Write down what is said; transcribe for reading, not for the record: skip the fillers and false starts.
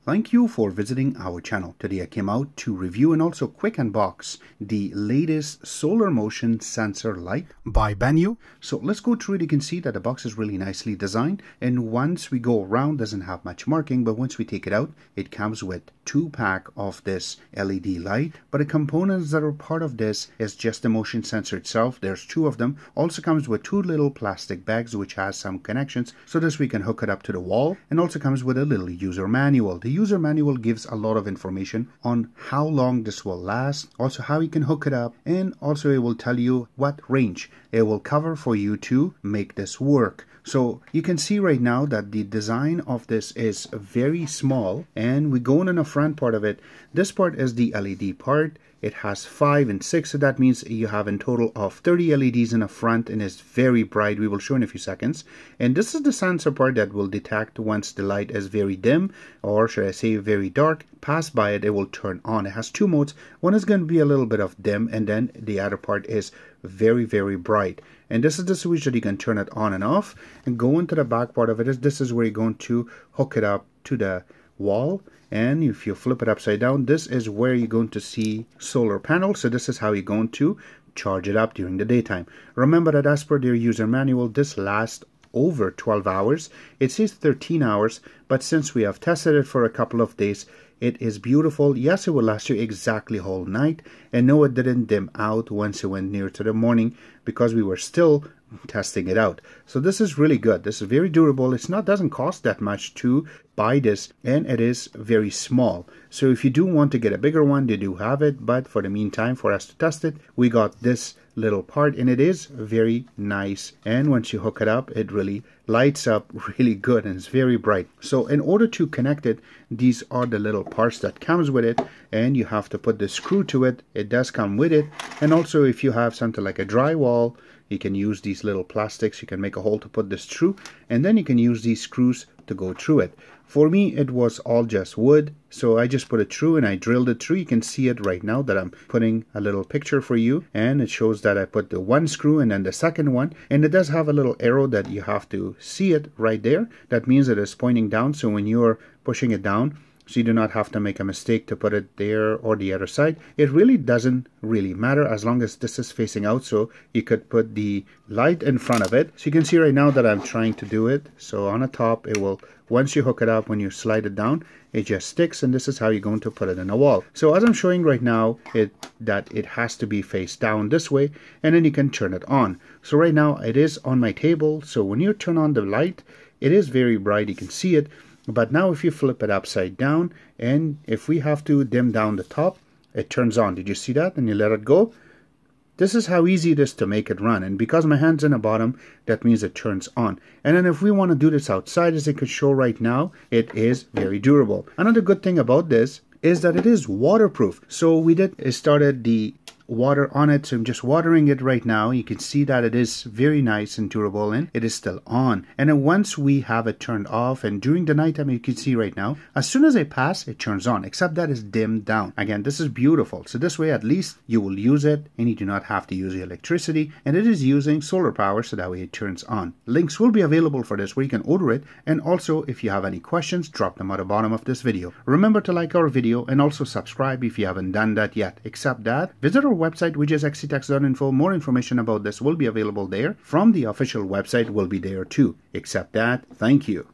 Thank you for visiting our channel. Today I came out to review and also quick unbox the latest solar motion sensor light by Benuo. So let's go through it. You can see that the box is really nicely designed, and once we go around, doesn't have much marking, but once we take it out, it comes with 2-pack of this LED light. But the components that are part of this is just the motion sensor itself. There's 2 of them. Also comes with 2 little plastic bags which has some connections so that we can hook it up to the wall, and also comes with a little user manual. The user manual gives a lot of information on how long this will last, also how you can hook it up, and also it will tell you what range it will cover for you to make this work. So you can see right now that the design of this is very small, and we go in the front part of it. This part is the LED part. It has 5 and 6, so that means you have in total of 30 LEDs in the front, and it's very bright. We will show in a few seconds. And this is the sensor part that will detect once the light is very dim, or should I say very dark. Pass by it, it will turn on. It has 2 modes. One is going to be a little bit of dim, and then the other part is very, very bright. And this is the switch that you can turn it on and off. And go into the back part of it. This is where you're going to hook it up to the wall. And if you flip it upside down, this is where you're going to see solar panels. So this is how you're going to charge it up during the daytime. Remember that as per their user manual, this lasts over 12 hours. It says 13 hours, but since we have tested it for a couple of days, it is beautiful. Yes, it will last you exactly whole night. And no, it didn't dim out once it went near to the morning because we were still testing it out. So this is really good. This is very durable. Doesn't cost that much to buy this, and it is very small. So if you do want to get a bigger one, they do have it, but for the meantime, for us to test it, we got this little part, and it is very nice. And once you hook it up, it really lights up really good, and it's very bright. So in order to connect it, these are the little parts that comes with it, and you have to put the screw to it. It does come with it. And also if you have something like a drywall, you can use these little plastics. You can make a hole to put this through, and then you can use these screws to go through it. For me, it was all just wood, so I just put it through and I drilled it through. You can see it right now that I'm putting a little picture for you, and it shows that I put the one screw and then the second one, and it does have a little arrow that you have to see it right there. That means it is pointing down, so when you're pushing it down, so you do not have to make a mistake to put it there or the other side. It really doesn't really matter as long as this is facing out, so you could put the light in front of it. So you can see right now that I'm trying to do it. So on the top, it will, once you hook it up, when you slide it down, it just sticks, and this is how you're going to put it in a wall. So as I'm showing right now, it has to be face down this way, and then you can turn it on. So right now it is on my table, so when you turn on the light, it is very bright, you can see it. But now if you flip it upside down, and if we have to dim down the top, it turns on. Did you see that? And you let it go. This is how easy it is to make it run. And because my hand's in the bottom, that means it turns on. And then if we want to do this outside, as it could show right now, it is very durable. Another good thing about this is that it is waterproof. So we started the water on it, so I'm just watering it right now. You can see that it is very nice and durable, and it is still on. And then once we have it turned off, and during the nighttime, you can see right now, as soon as I pass, it turns on, except that it's dimmed down. Again, this is beautiful. So this way, at least you will use it, and you do not have to use the electricity, and it is using solar power, so that way it turns on. Links will be available for this where you can order it, and also if you have any questions, drop them at the bottom of this video. Remember to like our video and also subscribe if you haven't done that yet. Except that, visit our website, which is xctex.info. More information about this will be available there. From the official website will be there too. Except that, thank you.